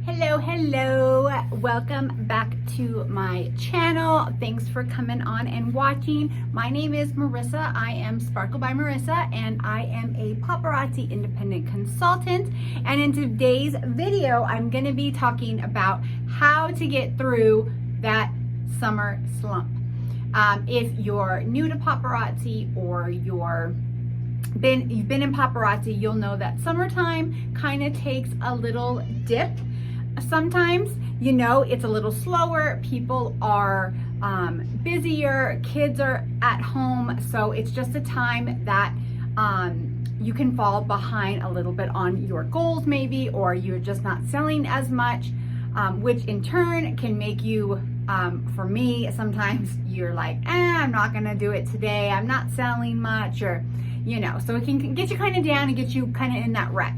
Hello, welcome back to my channel. Thanks for coming on and watching. My name is Marissa. I am Sparkle by Marissa, and I am a paparazzi independent consultant. And in today's video, I'm going to be talking about how to get through that summer slump. If you're new to paparazzi or you've been in paparazzi, you'll know that summertime kind of takes a little dip. Sometimes, it's a little slower. People are busier, kids are at home, so it's just a time that you can fall behind a little bit on your goals maybe, or you're just not selling as much, which in turn can make you, for me, sometimes you're like, I'm not gonna do it today, I'm not selling much, or so it can get you kind of down and get you kind of in that rut.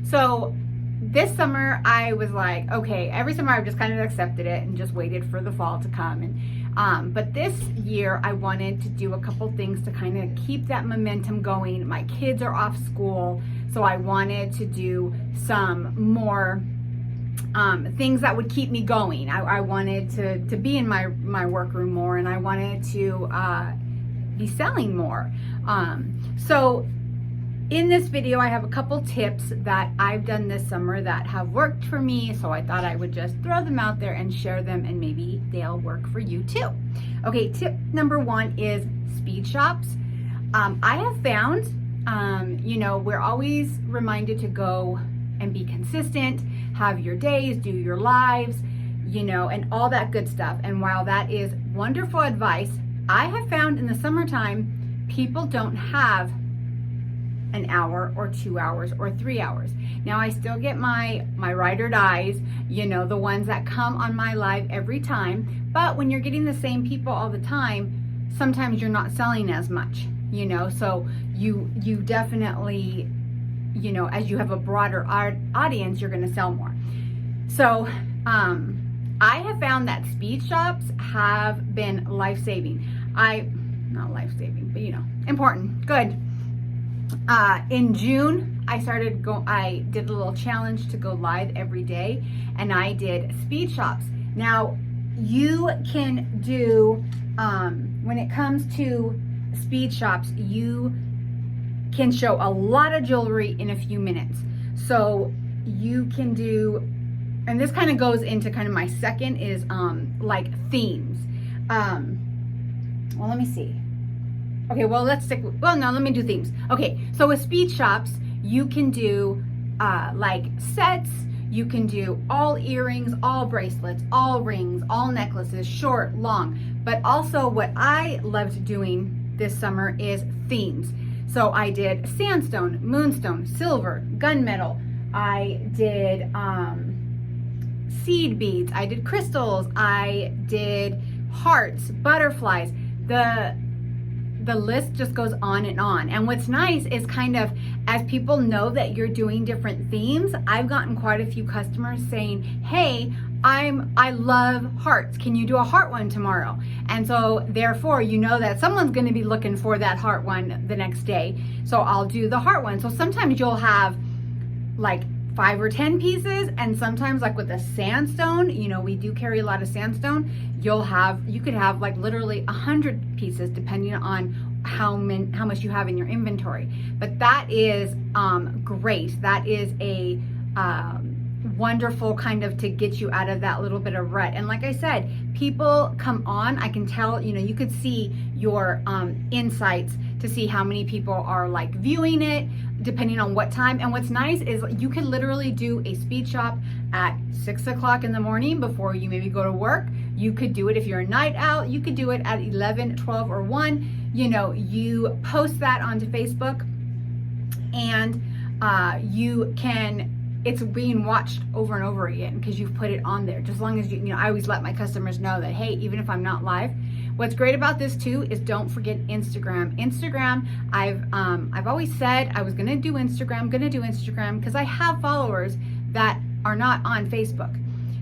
So this summer I was like, okay, every summer I've just kind of accepted it and just waited for the fall to come. And but this year I wanted to do a couple things to kind of keep that momentum going. My kids are off school, so I wanted to do some more things that would keep me going. I wanted to be in my workroom more, and I wanted to be selling more. So in this video, I have a couple tips that I've done this summer that have worked for me, so I thought I would just throw them out there and share them, and maybe they'll work for you too. Okay, tip number one is speed shops. I have found, we're always reminded to go and be consistent, have your days, do your lives, and all that good stuff. And while that is wonderful advice, I have found in the summertime, people don't have an hour or 2 hours or 3 hours. Now I still get my ride or dies, the ones that come on my live every time, but when you're getting the same people all the time, sometimes you're not selling as much, so you definitely, as you have a broader audience, you're going to sell more. So I have found that speed shops have been life-saving. Not life-saving, but important, good. In June, I did a little challenge to go live every day, and I did speed shops. Now, you can do, when it comes to speed shops, you can show a lot of jewelry in a few minutes. So you can do, and this kind of goes into kind of my second is like themes. Well, let me see. Okay, well, let me do themes. Okay, so with speed shops, you can do like sets, you can do all earrings, all bracelets, all rings, all necklaces, short, long. But also what I loved doing this summer is themes. So I did sandstone, moonstone, silver, gunmetal. I did seed beads, I did crystals, I did hearts, butterflies. The list just goes on and on. And what's nice is kind of, as people know that you're doing different themes, I've gotten quite a few customers saying, hey, I love hearts. Can you do a heart one tomorrow? And so therefore, that someone's going to be looking for that heart one the next day. So I'll do the heart one. So sometimes you'll have like 5 or 10 pieces, and sometimes like with a sandstone, we do carry a lot of sandstone, you could have like literally 100 pieces depending on how much you have in your inventory. But that is great. That is a wonderful kind of to get you out of that little bit of rut. And like I said, people come on, I can tell, you could see your insights to see how many people are like viewing it depending on what time. And what's nice is you can literally do a speed shop at 6 o'clock in the morning before you maybe go to work. You could do it if you're a night out. You could do it at 11, 12, or 1. You post that onto Facebook, and it's being watched over and over again because you've put it on there. Just as long as I always let my customers know that, hey, even if I'm not live. What's great about this too is don't forget Instagram. Instagram, I've always said I was gonna do Instagram because I have followers that are not on Facebook.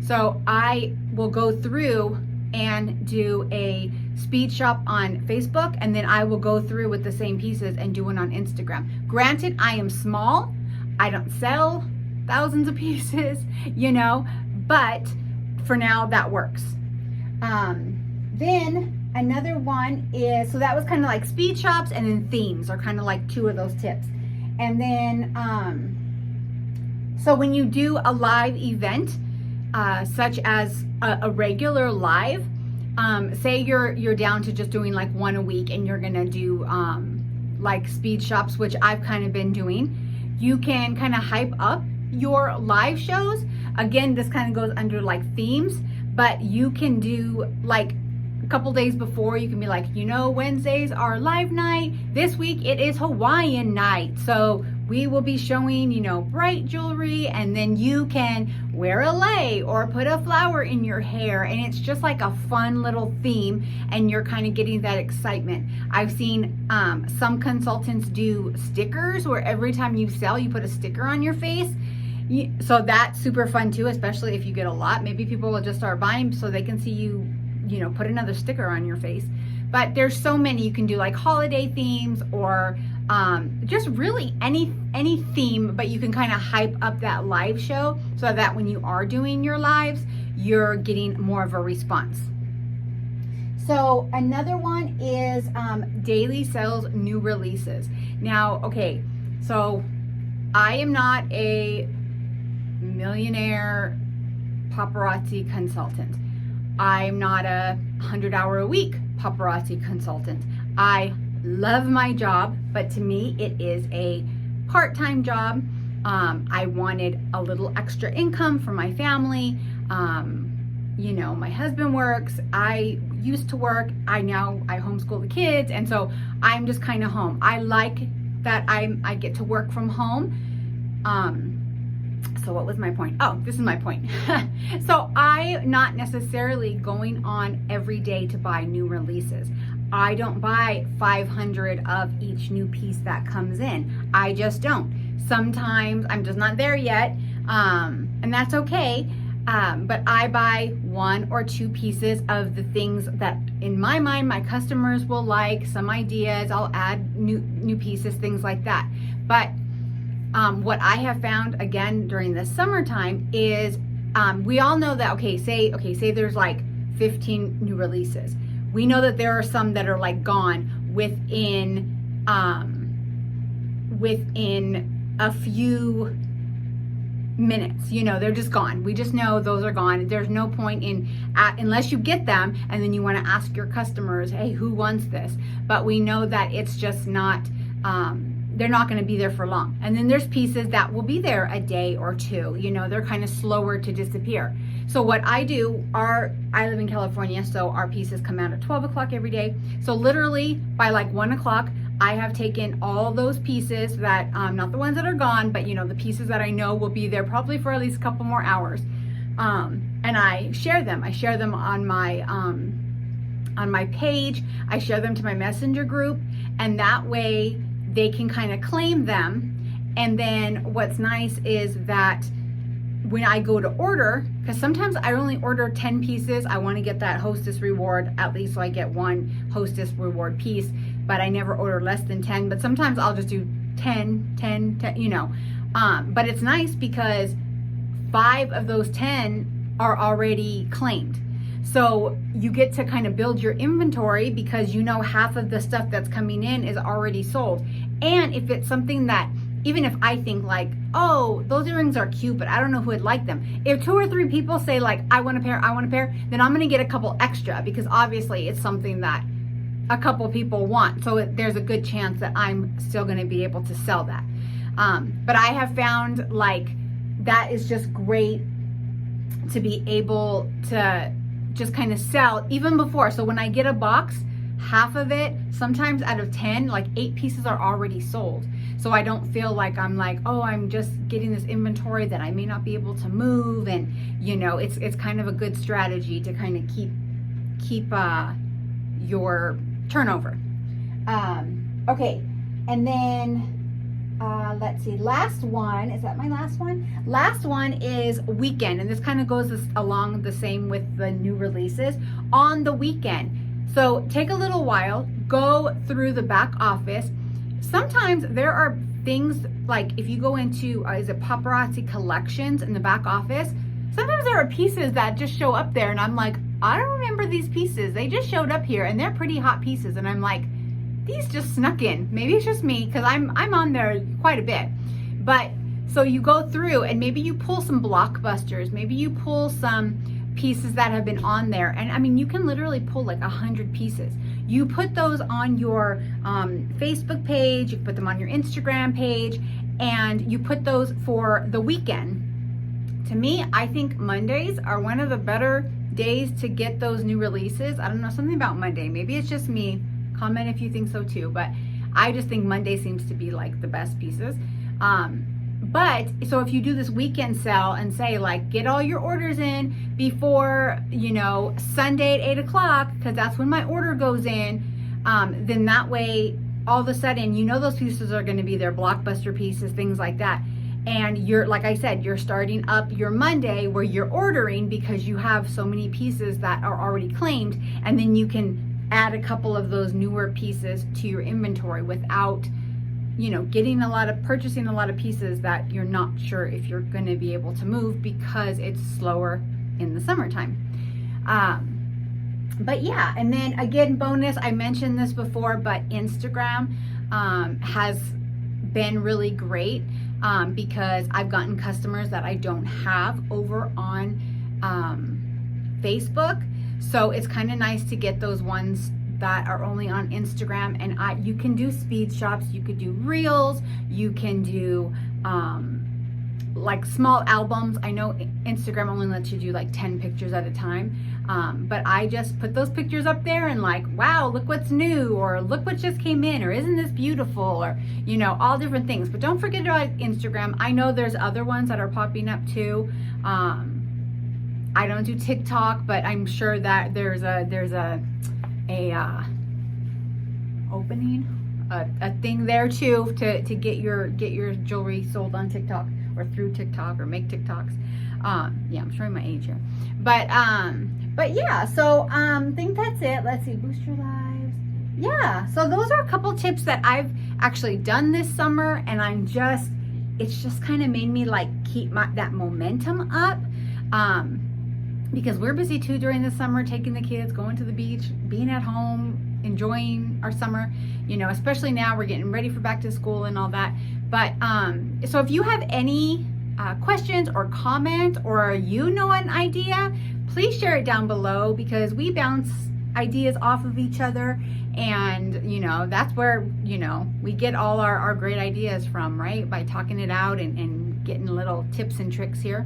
So I will go through and do a speed shop on Facebook, and then I will go through with the same pieces and do one on Instagram. Granted, I am small. I don't sell thousands of pieces, but for now that works. Then another one is, so that was kind of like speed shops, and then themes are kind of like two of those tips. And then so when you do a live event, such as a regular live, say you're down to just doing like one a week, and you're gonna do like speed shops, which I've kind of been doing, you can kind of hype up your live shows. Again, this kind of goes under like themes, but you can do like a couple days before, you can be like, you know, Wednesdays are live night. This week it is Hawaiian night. So we will be showing, you know, bright jewelry, and then you can wear a lei or put a flower in your hair, and it's just like a fun little theme, and you're kind of getting that excitement. I've seen some consultants do stickers where every time you sell, you put a sticker on your face. So that's super fun too, especially if you get a lot. Maybe people will just start buying so they can see you, you know, put another sticker on your face. But there's so many. You can do like holiday themes, or just really any theme, but you can kind of hype up that live show so that when you are doing your lives, you're getting more of a response. So another one is daily sales, new releases. Now, okay, so I am not a millionaire paparazzi consultant. I'm not a 100-hour-a-week paparazzi consultant. I love my job, but to me it is a part-time job. I wanted a little extra income for my family. You know, my husband works, I used to work, I homeschool the kids, and so I'm just kind of home. I like that I get to work from home. So what was my point? Oh, this is my point. So I'm not necessarily going on every day to buy new releases. I don't buy 500 of each new piece that comes in. I just don't. Sometimes I'm just not there yet, and that's okay. But I buy 1 or 2 pieces of the things that in my mind my customers will like, some ideas, I'll add new pieces, things like that. But what I have found again during the summertime is we all know that, say there's like 15 new releases. We know that there are some that are like gone within a few minutes. You know, they're just gone. We just know those are gone. There's no point in unless you get them and then you want to ask your customers, hey, who wants this? But we know that it's just not they're not going to be there for long. And then there's pieces that will be there a day or two. You know, they're kind of slower to disappear. So what I do, I live in California, so our pieces come out at 12 o'clock every day. So literally by like 1 o'clock, I have taken all those pieces that, not the ones that are gone, but you know, the pieces that I know will be there probably for at least a couple more hours. And I share them. I share them on my page. I share them to my messenger group, and that way they can kind of claim them. And then what's nice is that when I go to order, because sometimes I only order 10 pieces, I want to get that hostess reward at least, so I get 1 hostess reward piece, but I never order less than 10. But sometimes I'll just do 10, you know. But it's nice because 5 of those 10 are already claimed. So you get to kind of build your inventory because you know half of the stuff that's coming in is already sold. And if it's something that, even if I think like, oh, those earrings are cute, but I don't know who would like them. If 2 or 3 people say like, I want a pair, then I'm going to get a couple extra because obviously it's something that a couple people want. So there's a good chance that I'm still going to be able to sell that. But I have found like that is just great to be able to just kind of sell even before. So when I get a box, half of it, sometimes out of 10, like 8 pieces are already sold. So I don't feel like I'm like, oh, I'm just getting this inventory that I may not be able to move. And you know, it's kind of a good strategy to kind of keep your turnover. Okay, and then let's see, last one, is that my last one? Last one is weekend, and this kind of goes along the same with the new releases. On the weekend, so take a little while, go through the back office. Sometimes there are things like if you go into is it Paparazzi Collections in the back office, sometimes there are pieces that just show up there and I'm like, I don't remember these pieces. They just showed up here and they're pretty hot pieces. And I'm like, these just snuck in. Maybe it's just me because I'm on there quite a bit. But so you go through and maybe you pull some blockbusters. Maybe you pull some pieces that have been on there. And I mean, you can literally pull like 100 pieces. You put those on your Facebook page, you put them on your Instagram page, and you put those for the weekend. To me, I think Mondays are one of the better days to get those new releases. I don't know, something about Monday. Maybe it's just me. Comment if you think so too. But I just think Monday seems to be like the best pieces. But so if you do this weekend sale and say like, get all your orders in before, you know, Sunday at 8 o'clock, because that's when my order goes in, then that way, all of a sudden, you know, those pieces are going to be their blockbuster pieces, things like that. And you're, like I said, you're starting up your Monday where you're ordering because you have so many pieces that are already claimed. And then you can add a couple of those newer pieces to your inventory without, you know, purchasing a lot of pieces that you're not sure if you're going to be able to move because it's slower in the summertime. But yeah, and then again, bonus, I mentioned this before, but Instagram has been really great because I've gotten customers that I don't have over on Facebook. So it's kind of nice to get those ones that are only on Instagram. And you can do speed shops, you could do reels, you can do like small albums. I know Instagram only lets you do like 10 pictures at a time, but I just put those pictures up there and like, wow, look what's new, or look what just came in, or isn't this beautiful, or, you know, all different things. But don't forget about Instagram. I know there's other ones that are popping up too. I don't do TikTok, but I'm sure that there's a thing there too to get your jewelry sold on TikTok or through TikTok or make TikToks. Yeah, I'm showing my age here, but yeah, so think that's it. Let's see, boost your lives. Yeah, so those are a couple tips that I've actually done this summer, and it's just kind of made me like keep that momentum up. Because we're busy too during the summer, taking the kids, going to the beach, being at home, enjoying our summer, you know, especially now we're getting ready for back to school and all that. But so if you have any questions or comments, or you know an idea, please share it down below, because we bounce ideas off of each other, and you know, that's where, you know, we get all our great ideas from, right? By talking it out and getting little tips and tricks here.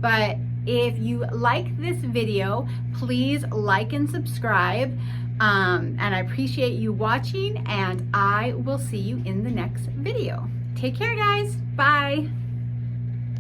But if you like this video, please like and subscribe. And I appreciate you watching, and I will see you in the next video. Take care, guys. Bye.